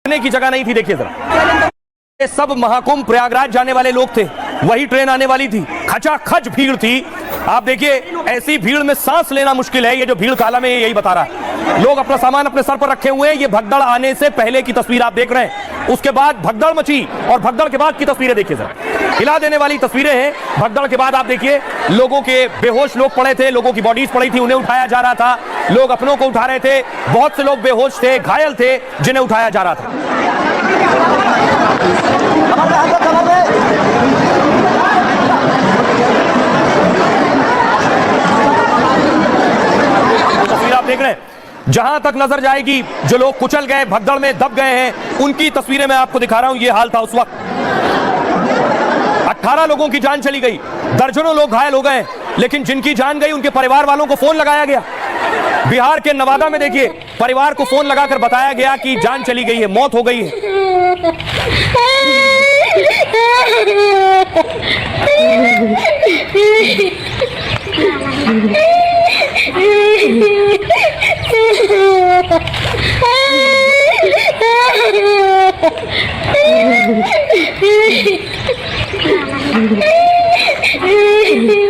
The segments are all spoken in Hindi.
की जगह नहीं थी। देखिए जरा, ये सब महाकुंभ प्रयागराज जाने वाले लोग थे, वही ट्रेन आने वाली थी, खचाखच भीड़ थी। आप देखिए ऐसी भीड़ में सांस लेना मुश्किल है। ये जो भीड़ काला में यही बता रहा है, लोग अपना सामान अपने सर पर रखे हुए हैं। ये भगदड़ आने से पहले की तस्वीर आप देख रहे हैं, उसके बाद भगदड़ मची और भगदड़ के बाद की तस्वीरें देखिए जरा, हिला देने वाली तस्वीरें हैं। भगदड़ के बाद आप देखिए लोगों के बेहोश लोग पड़े थे, लोगों की बॉडीज पड़ी थी, उन्हें उठाया जा रहा था, लोग अपनों को उठा रहे थे, बहुत से लोग बेहोश थे, घायल थे, जिन्हें उठाया जा रहा था। तस्वीर आप देख रहे हैं, जहां तक नजर जाएगी जो लोग कुचल गए, भगदड़ में दब गए हैं, उनकी तस्वीरें मैं आपको दिखा रहा हूं। ये हाल था उस वक्त। 18 लोगों की जान चली गई, दर्जनों लोग घायल हो गए, लेकिन जिनकी जान गई उनके परिवार वालों को फोन लगाया गया। बिहार के नवादा में देखिए, परिवार को फोन लगाकर बताया गया कि जान चली गई है, मौत हो गई है।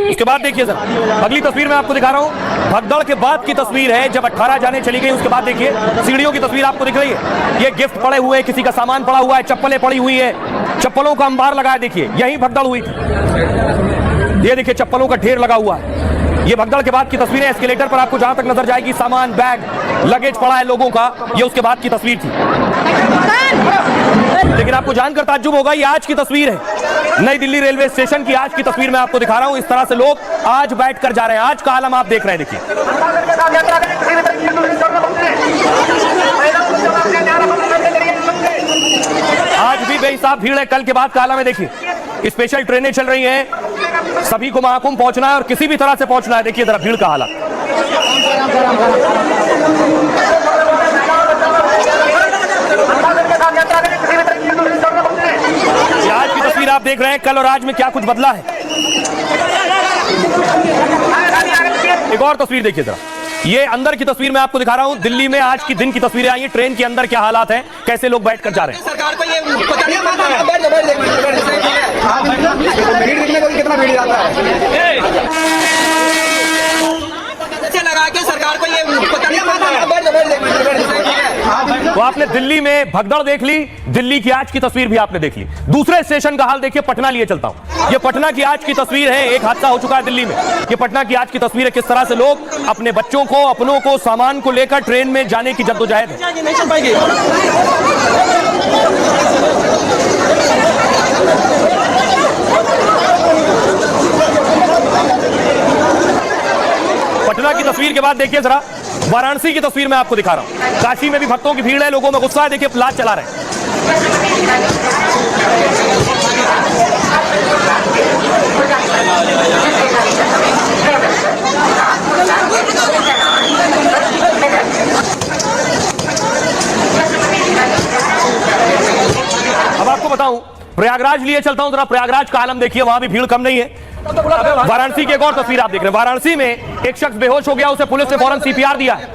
उसके बाद देखिए सर, अगली तस्वीर मैं आपको दिखा रहा हूं, भगदड़ के बाद की तस्वीर है, जब 18 जाने चली गई। उसके बाद देखिए सीढ़ियों की तस्वीर आपको दिख रही है, ये गिफ्ट पड़े हुए हैं, किसी का सामान पड़ा हुआ है, चप्पलें पड़ी हुई है, चप्पलों का अंबार लगा है। देखिए यही भगदड़ हुई थी, ये देखिए चप्पलों का ढेर लगा हुआ है। ये भगदड़ के बाद की तस्वीरें, एस्केलेटर पर आपको जहां तक नजर जाएगी सामान, बैग, लगेज पड़ा है लोगों का, ये उसके बाद की तस्वीर थी। लेकिन आपको जानकर ताज्जुब होगा, ये आज की तस्वीर है, नई दिल्ली रेलवे स्टेशन की आज की तस्वीर मैं आपको दिखा रहा हूं। इस तरह से लोग आज बैठ कर जा रहे हैं, आज का आलम आप देख रहे हैं। देखिए आज भी बेहिसाब भीड़ है, कल के बाद का आलम है। देखिए स्पेशल ट्रेनें चल रही हैं, सभी को महाकुंभ पहुंचना है और किसी भी तरह से पहुंचना है। देखिए जरा भीड़ का हालत, आज की तस्वीर आप देख रहे हैं, कल और आज में क्या कुछ बदला है। एक और तस्वीर देखिए जरा, ये अंदर की तस्वीर मैं आपको दिखा रहा हूं, दिल्ली में आज की दिन की तस्वीरें आई हैं, ट्रेन के अंदर क्या हालात हैं, कैसे लोग बैठकर जा रहे हैं। सरकार को ये पता नहीं कितना भीड़ जाता है, लगा के सरकार को ये पता नहीं। तो आपने दिल्ली में भगदड़ देख ली, दिल्ली की आज की तस्वीर भी आपने देख ली। दूसरे स्टेशन का हाल देखिए, पटना लिए चलता हूं। ये पटना की आज की तस्वीर है, एक हादसा हो चुका है दिल्ली में। ये पटना की आज की तस्वीर है, किस तरह से लोग अपने बच्चों को, अपनों को, सामान को लेकर ट्रेन में जाने की जद्दोजहद है। पटना की तस्वीर के बाद देखिए जरा वाराणसी की तस्वीर मैं आपको दिखा रहा हूं। काशी में भी भक्तों की भीड़ है, लोगों में गुस्सा है, देखिए लाश चला रहे हैं। अब आपको बताऊं, प्रयागराज लिए चलता हूं, जरा प्रयागराज का आलम देखिए, वहां भी भीड़ कम नहीं है। वाराणसी की एक और तस्वीर आप देख रहे हैं, वाराणसी में एक शख्स बेहोश हो गया, उसे पुलिस ने फौरन सीपीआर दिया है।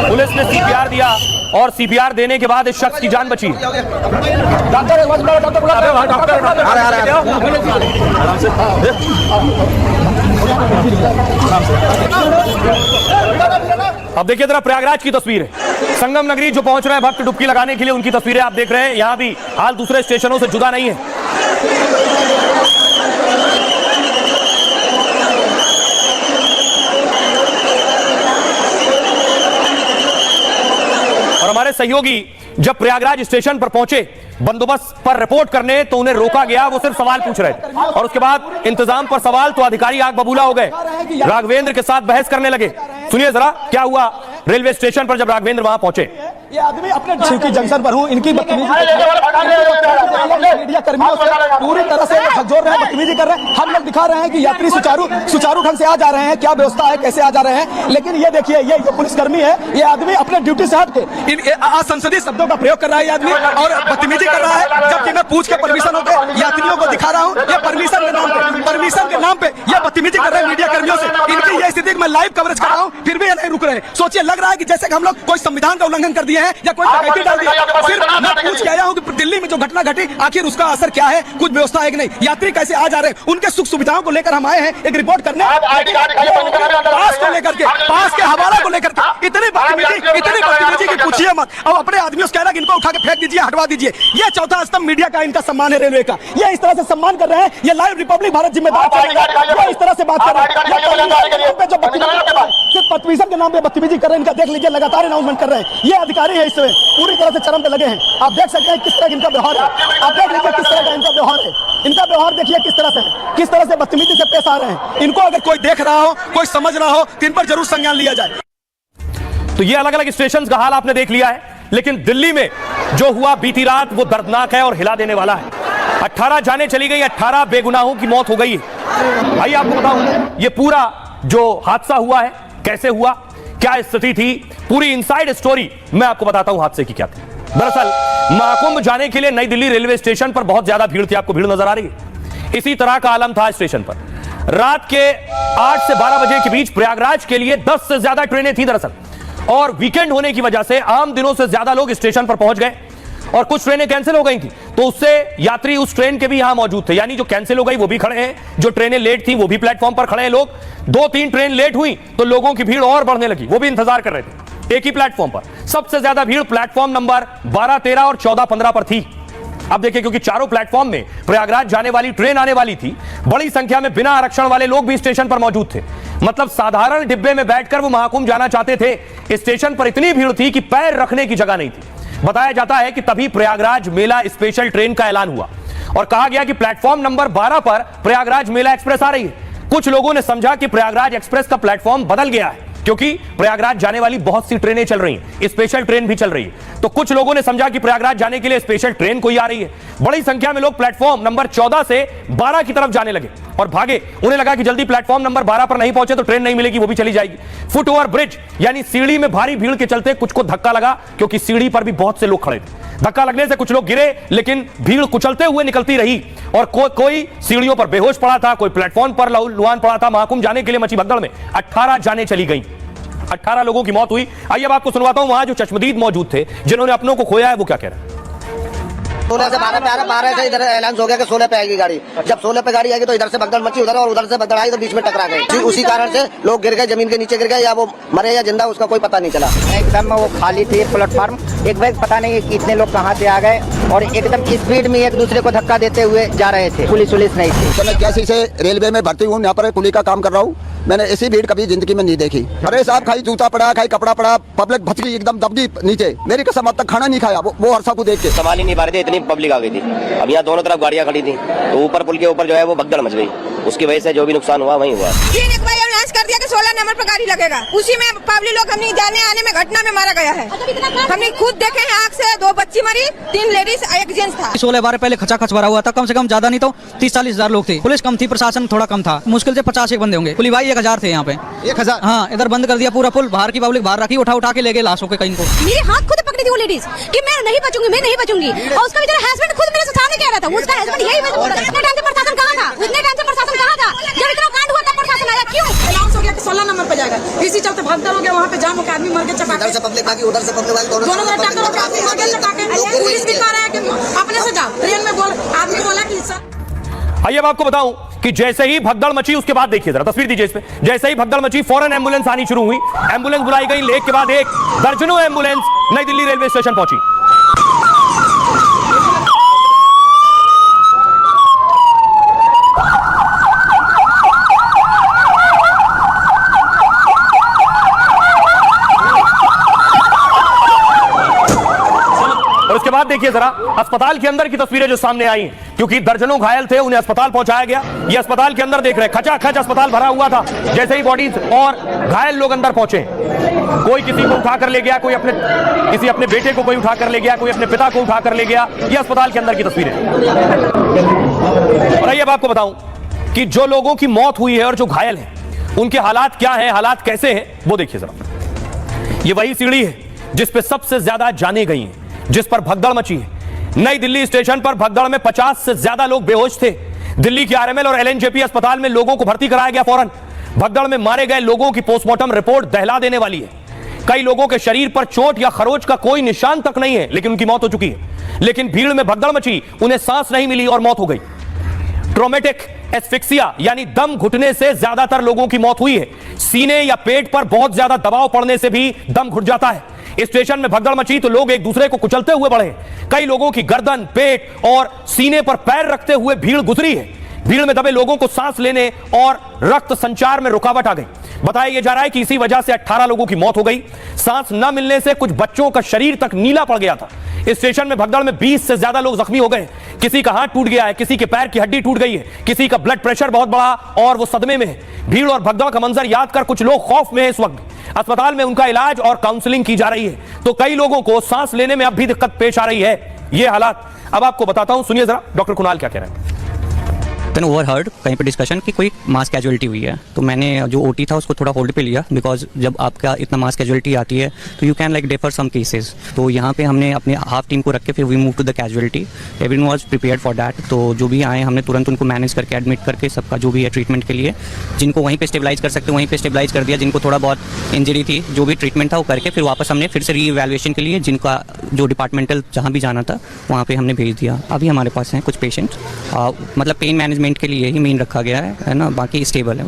पुलिस ने सीपीआर दिया और सीपीआर देने के बाद इस शख्स की जान बची। अब देखिए जरा प्रयागराज की तस्वीर है, संगम नगरी जो पहुंच रहे हैं भक्त डुबकी लगाने के लिए, उनकी तस्वीरें आप देख रहे हैं। यहां भी हाल दूसरे स्टेशनों से जुदा नहीं है। और हमारे सहयोगी जब प्रयागराज स्टेशन पर पहुंचे बंदोबस्त पर रिपोर्ट करने, तो उन्हें रोका गया, वो सिर्फ सवाल पूछ रहे थे और उसके बाद इंतजाम पर सवाल, तो अधिकारी आग बबूला हो गए, राघवेंद्र के साथ बहस करने लगे। सुनिए जरा क्या हुआ रेलवे स्टेशन पर जब राघवेंद्र वहां पहुंचे। ये आदमी अपने की जंक्शन पर हूँ, इनकी बदतमीजी मीडिया कर्मियों से पूरी तरह से झकझोर रहे हैं, बदतमीजी कर रहे हैं। हम लोग दिखा रहे हैं कि यात्री सुचारू ढंग से आ जा रहे हैं, क्या व्यवस्था है, कैसे आ जा रहे हैं, लेकिन ये देखिए ये जो पुलिसकर्मी है, ये आदमी अपने ड्यूटी से हट के असंसदीय शब्दों का प्रयोग कर रहा है आदमी और बदतमीजी कर रहा है। जबकि मैं पूछ के परमिशन होकर यात्रियों को दिखा रहा हूँ, ये परमिशन के नाम पे ये बदतमीजी कर रहे हैं मीडिया कर्मियों से। इनकी ये स्थिति मैं लाइव कवरेज कर रहा हूँ, फिर भी ये नहीं रुक रहे। सोचिए, लग रहा है कि जैसे हम लोग कोई संविधान का उल्लंघन कर दिए हैं या कोई डकैती डाल दिया। सिर्फ मैं पूछ के आया हूँ कि दिल्ली में जो घटना घटी आखिर उसका असर क्या है, कुछ व्यवस्था है कि नहीं, यात्री कैसे आ जा रहे हैं, उनके सुख सुविधाओं को लेकर हम आए हैं एक रिपोर्ट करने। पास को लेकर के, पास के हवाला को लेकर के इतनी बदतमीजी की पूछिए मत। और अपने आदमियों से कह रहा है कि इनको उठा के फेंक दीजिए, हटवा दीजिए। ये चौथा स्तंभ मीडिया का, इनका सम्मान है रेलवे का। ये इस तरह से सम्मान कर रहे हैं, ये लाइव रिपब्लिक भारत जिम्मेदार चलेगा, इस तरह से बात कर रहे हैं। सिर्फ परमिशन के नाम पे बदतमीजी कर रहे हैं, इनका देख लीजिए, लगातार अनाउंसमेंट कर रहे हैं। ये अधिकारी है इसमें पूरी तरह से चरम पे लगे हैं। आप देख सकते हैं किस तरह का इनका व्यवहार है, आप देख लीजिए किस तरह का इनका व्यवहार है। इनका व्यवहार देखिए किस तरह से बदतमीजी से पेश आ रहे हैं। इनको अगर कोई देख रहा हो, कोई समझ रहा हो, तो इन पर जरूर संज्ञान लिया जाए। तो ये अलग अलग स्टेशन का हाल आपने देख लिया है, लेकिन दिल्ली में जो हुआ बीती रात वो दर्दनाक है और हिला देने वाला है। 18 जाने चली गई, 18 बेगुनाहों की मौत हो गई है। आइए आपको बताऊं ये पूरा जो हादसा हुआ है कैसे हुआ, क्या स्थिति थी, पूरी इनसाइड स्टोरी मैं आपको बताता हूं हादसे की क्या थी। दरअसल महाकुंभ जाने के लिए नई दिल्ली रेलवे स्टेशन पर बहुत ज्यादा भीड़ थी, आपको भीड़ नजर आ रही है। इसी तरह का आलम था स्टेशन पर। रात के 8 से 12 बजे के बीच प्रयागराज के लिए 10 से ज्यादा ट्रेनें थी दरअसल, और वीकेंड होने की वजह से आम दिनों से ज्यादा लोग स्टेशन पर पहुंच गए और कुछ ट्रेनें कैंसिल हो गई थी, तो उससे यात्री उस ट्रेन के भी यहां मौजूद थे। यानी जो कैंसिल हो गई वो भी खड़े हैं, जो ट्रेनें लेट थी वो भी प्लेटफॉर्म पर खड़े हैं लोग। 2-3 ट्रेन लेट हुई तो लोगों की भीड़ और बढ़ने लगी, वो भी इंतजार कर रहे थे एक ही प्लेटफॉर्म पर। सबसे ज्यादा भीड़ प्लेटफॉर्म नंबर 12, 13 और 14, 15 पर थी। अब देखिए, क्योंकि चारों प्लेटफॉर्म में प्रयागराज जाने वाली ट्रेन आने वाली थी, बड़ी संख्या में बिना आरक्षण वाले लोग भी स्टेशन पर मौजूद थे। मतलब साधारण डिब्बे में बैठकर वो महाकुंभ जाना चाहते थे। स्टेशन पर इतनी भीड़ थी कि पैर रखने की जगह नहीं थी। बताया जाता है कि तभी प्रयागराज मेला स्पेशल ट्रेन का ऐलान हुआ और कहा गया कि प्लेटफॉर्म नंबर 12 पर प्रयागराज मेला एक्सप्रेस आ रही है। कुछ लोगों ने समझा कि प्रयागराज एक्सप्रेस का प्लेटफॉर्म बदल गया है, क्योंकि प्रयागराज जाने वाली बहुत सी ट्रेनें चल रही हैं, स्पेशल ट्रेन भी चल रही है। तो कुछ लोगों ने समझा कि प्रयागराज जाने के लिए स्पेशल ट्रेन कोई आ रही है। बड़ी संख्या में लोग प्लेटफॉर्म नंबर 14 से 12 की तरफ जाने लगे और भागे। उन्हें लगा कि जल्दी प्लेटफॉर्म नंबर 12 पर नहीं पहुंचे तो ट्रेन नहीं मिलेगी, वो भी चली जाएगी। फुट ओवर ब्रिज यानी सीढ़ी में भारी भीड़ के चलते कुछ को धक्का लगा, क्योंकि सीढ़ी पर भी बहुत से लोग खड़े थे। धक्का लगने से कुछ लोग गिरे, लेकिन भीड़ कुचलते हुए निकलती रही और कोई सीढ़ियों पर बेहोश पड़ा था, कोई प्लेटफॉर्म पर लुहान पड़ा था। महाकुंभ जाने के लिए मची भगदड़ में 18 जाने चली गई, 18 लोगों की मौत हुई। आइए अब आपको सुनवाता हूं वहां जो चश्मदीद मौजूद थे, जिन्होंने अपनों को खोया है, वो क्या कह रहे हैं। 16 से 12 पे आ रहा, 12 से इधर ऐलान हो गया कि 16 पे आएगी गाड़ी। जब 16 पे गाड़ी आएगी तो इधर से भगदड़ मची उधर, और उधर से भगदड़ आई तो बीच में टकरा गए। उसी कारण से लोग गिर गए, जमीन के नीचे गिर गए, या वो मरे या जिंदा उसका कोई पता नहीं चला। एकदम वो खाली थी प्लेटफॉर्म, एक बैग पता नहीं कितने लोग कहाँ से आ गए और एकदम स्पीड में एक दूसरे को धक्का देते हुए जा रहे थे। पुलिस नहीं थी। तो मैं कैसे से रेलवे में भर्ती हूँ, यहाँ पर कुली का काम कर रहा हूँ। मैंने ऐसी भीड़ कभी जिंदगी में नहीं देखी। अरे साहब, खाई जूता पड़ा, खाई कपड़ा पड़ा, पब्लिक भच गई एकदम दबदी नीचे। मेरी कसम अब तक खाना नहीं खाया वो हर्षा को देख के। संभाल ही नहीं पा रहे थे, इतनी पब्लिक आ गई थी। अब यहाँ दोनों तरफ गाड़ियाँ खड़ी थी, तो ऊपर पुल के ऊपर जो है वो भगदड़ मच गई। उसकी वजह से जो भी नुकसान हुआ वही हुआ। कर दिया कि 16 नंबर पर गाड़ी लगेगा, उसी में पब्लिक लोग हमने जाने आने में घटना में मारा गया है। हमने खुद देखे हैं, आँख से 2 बच्ची मरी, 3 लेडीज, 1 जेंट्स था। 16 बार पहले खचाखच भरा हुआ था, कम से कम ज्यादा नहीं तो 30-40 हजार लोग थे। पुलिस कम थी, प्रशासन थोड़ा कम था, मुश्किल से 50 बंदे होंगे। पुलिस भाई 1000 थे यहाँ पे। 1000? हाँ, इधर बंद कर दिया पूरा पुल, बाहर की पब्लिक बाहर रखी, उठा के ले गए लाशों के कहीं को। मेरे हाथ खुद पकड़ी थी वो लेडीज कि मैं नहीं बचूंगी, मैं नहीं बचूंगी, और उसका बेचारा हस्बैंड खुद मेरे सामने कह रहा था। उसका हस्बैंड यही उतने टाइम से प्रशासन कहाँ था, उतने टाइम से प्रशासन कहाँ था जब इतना कांड हुआ था? प्रशासन आया क्यों? अनाउंस हो गया कि 16 नंबर पे जाएगा, इसी चलते भगदड़ हो गया, वहाँ पे जाम हो गया, आदमी मर गए, उधर से पब्लिक भागी, उधर से पब्लिक भागी, दोनों तरफ टक्कर हो गया, आदमी मर गए, लटाके। पुलिस भी कह रहा है कि अपने से जाओ, ट्रेन में बोल, आदमी बोला कि आइए अब आपको बताऊं कि जैसे ही भगदड़ मची, उसके बाद देखिए जरा तस्वीर दीजिए इस पे। जैसे ही भगदड़ मची, फौरन एम्बुलेंस आनी शुरू हुई। एम्बुलेंस बुलाई गई, एक के बाद एक दर्जनों एम्बुलेंस नई दिल्ली रेलवे स्टेशन पहुंची। बाद देखिए जरा अस्पताल के अंदर की तस्वीरें जो सामने आई हैं, क्योंकि दर्जनों घायल थे, उन्हें अस्पताल पहुंचाया गया। ये अस्पताल के अंदर देख रहे हैं, खचाखच अस्पताल भरा हुआ था। जैसे ही बॉडीज और घायल लोग अंदर पहुंचे, कोई किसी को उठाकर ले गया, कोई किसी अपने बेटे को कोई उठाकर ले गया, कोई अपने पिता को उठाकर ले गया। ये अस्पताल के अंदर की तस्वीरें। और अब आपको बताऊं कि जो लोगों की मौत हुई है और जो घायल हैं, उनके हालात क्या हैं, हालात कैसे हैं, वो देखिए जरा। ये वही सीढ़ी है जिस पे सबसे ज्यादा जाने गई हैं, जिस पर भगदड़ मची है। नई दिल्ली स्टेशन पर भगदड़ में 50 से ज्यादा लोग बेहोश थे। दिल्ली के आरएमएल और एलएनजेपी अस्पताल में लोगों को भर्ती कराया गया फौरन। भगदड़ में मारे गए लोगों की पोस्टमार्टम रिपोर्ट दहला देने वाली है। कई लोगों के शरीर पर चोट या खरोच का कोई निशान तक नहीं है, लेकिन उनकी मौत हो चुकी है। लेकिन भीड़ में भगदड़ मची, उन्हें सांस नहीं मिली और मौत हो गई। ट्रोमेटिक एस्फिक्सिया यानी दम घुटने से ज्यादातर लोगों की मौत हुई है। सीने या पेट पर बहुत ज्यादा दबाव पड़ने से भी दम घुट जाता है। स्टेशन में भगदड़ मची तो लोग एक दूसरे को कुचलते हुए बढ़े। कई लोगों की गर्दन, पेट और सीने पर पैर रखते हुए भीड़ गुजरी है। भीड़ में दबे लोगों को सांस लेने और रक्त संचार में रुकावट आ गई। बताया जा रहा है कि इसी वजह से 18 लोगों की मौत हो गई। सांस न मिलने से कुछ बच्चों का शरीर तक नीला पड़ गया था। स्टेशन में भगदड़ में 20 से ज्यादा लोग जख्मी हो गए। किसी का हाथ टूट गया है, किसी के पैर की हड्डी टूट गई है, किसी का ब्लड प्रेशर बहुत बढ़ा और वो सदमे में है। भीड़ और भगदड़ का मंजर याद कर कुछ लोग खौफ में है। इस वक्त अस्पताल में उनका इलाज और काउंसलिंग की जा रही है, तो कई लोगों को सांस लेने में अब भी दिक्कत पेश आ रही है। ये हालात अब आपको बताता हूं, सुनिए जरा डॉक्टर कुणाल क्या कह रहे हैं। मैंने ओवरहर्ड कहीं पे डिस्कशन कि कोई मास कैजुअलिटी हुई है, तो मैंने जो ओटी था उसको थोड़ा होल्ड पे लिया, बिकॉज जब आपका इतना मास कैजुअलिटी आती है तो you can like defer some cases. तो यहाँ पे हमने अपने हाफ टीम को रख के फिर we move to the casualty. Everyone was prepared for that. तो जो भी आए हमने तुरंत उनको मैनेज करके एडमिट करके सबका जो भी है ट्रीटमेंट के लिए, जिनको वहीं पे स्टेबलाइज कर सकते वहीं पे स्टेबलाइज कर दिया, जिनको थोड़ा बहुत इंजरी थी जो भी ट्रीटमेंट था वो करके फिर वापस हमने फिर से री इवैल्यूएशन के लिए जिनका जो डिपार्टमेंटल जहाँ भी जाना था वहाँ पे हमने भेज दिया। अभी हमारे पास हैं कुछ पेशेंट, मतलब पेन मैनेजमेंट के लिए ही मेन रखा गया है ना, बाकी स्टेबल है।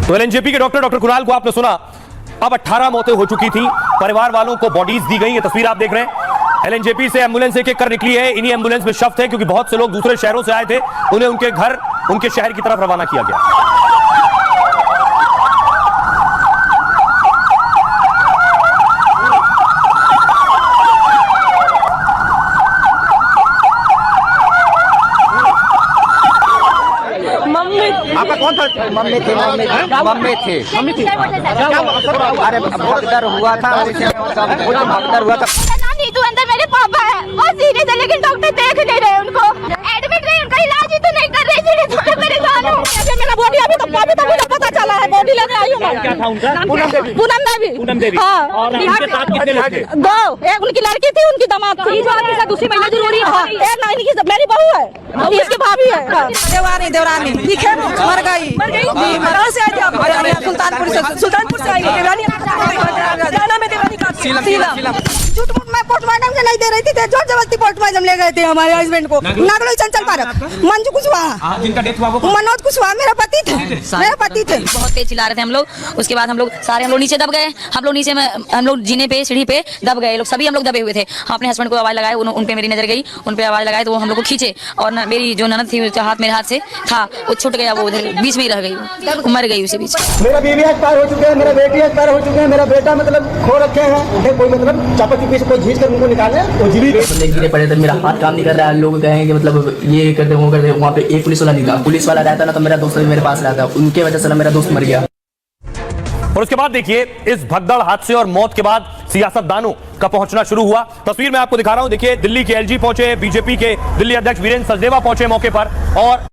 तो एलएनजेपी के डॉक्टर कुणाल को आपने सुना। अब 18 मौतें हो चुकी थी, परिवार वालों को बॉडीज दी गई। ये तस्वीर आप देख रहे हैं। एलएनजेपी से एम्बुलेंस एक एक कर निकली है। इन्हीं एम्बुलेंस में शव थे, क्योंकि बहुत से लोग दूसरे शहरों से आए थे। उन्हें उनके घर, उनके शहर की तरफ रवाना किया गया। आपका कौन था? मम्मी थे। अरे भगदड़ हुआ था, भगदड़ हुआ था। नीतू अंदर मेरे पापा है, वो सीरियस है लेकिन डॉक्टर देख नहीं रहे उनको, एडमिट नहीं, उनका इलाज ही तो नहीं कर रहे। सीरियस है मेरे जानो। मेरा बॉडी अभी तो मुझे पता चला है, बॉडी लेने आई हूं मैं। क्या था उनका? पूनम देवी। हां, और उनके साथ कितने लोग थे? दो, एक उनकी लड़की थी, उनकी दामाद थी। जो आपके साथ दूसरी महिला जरूरी है। एक ना इनकी मेरी बहू है, इसकी भाभी है। देवरानी दिखे मर गई जी। कहां से आई आप? सुल्तानपुर से आई। देवरानी जाना में देवरानी का सीला झूठ मूठ मैं पोस्टमार्टम से नहीं दे रही थी, जोर जबरदस्ती पोस्टमार्टम ले गए थे हमारे हस्बैंड को। नागलोई चंचल पार्क, मंजू कुशवाहा, जिनका डेथ हुआ वो मनोज कुशवाहा मेरा पति थे। बहुत तेज चिल्ला रहे थे हम लोग। उसके बाद हम लोग नीचे दब गए। हम लोग जीने पे, सीढ़ी पे दब गए लोग, सभी हम लोग दबे हुए थे। अपने हस्बैंड को आवाज लगाए, उन पे मेरी नजर गई, उन पे आवाज लगाए तो वो हम लोग को खींचे, और मेरी जो ननद थी उसके हाथ मेरे हाथ से था, वो छूट गया, वो उधर बीच में ही रह गई, वो मर गई उसी बीच। मेरा बीवी एक्सपायर हो चुके हैं, मेरा बेटी एक्सपायर हो चुके हैं, मेरा बेटा मतलब खो रखे हैं। कोई मतलब चापा चुपी से कोई खींच कर उनको निकाले, वो जीवित गिरे पड़े थे। मेरा हाथ काम नहीं कर रहा है। लोग कहेंगे मतलब ये करते वो करते। वहाँ पे एक पुलिस वाला नहीं था। पुलिस वाला रहता ना तो मेरा दोस्त भी मेरे पास रहता, उनके वजह से मेरा दोस्त मर गया। और उसके बाद देखिए, इस भगदड़ हादसे और मौत के बाद सियासतदानों का पहुंचना शुरू हुआ। तस्वीर में आपको दिखा रहा हूं, देखिए दिल्ली के एलजी पहुंचे, बीजेपी के दिल्ली अध्यक्ष वीरेंद्र सचदेवा पहुंचे मौके पर, और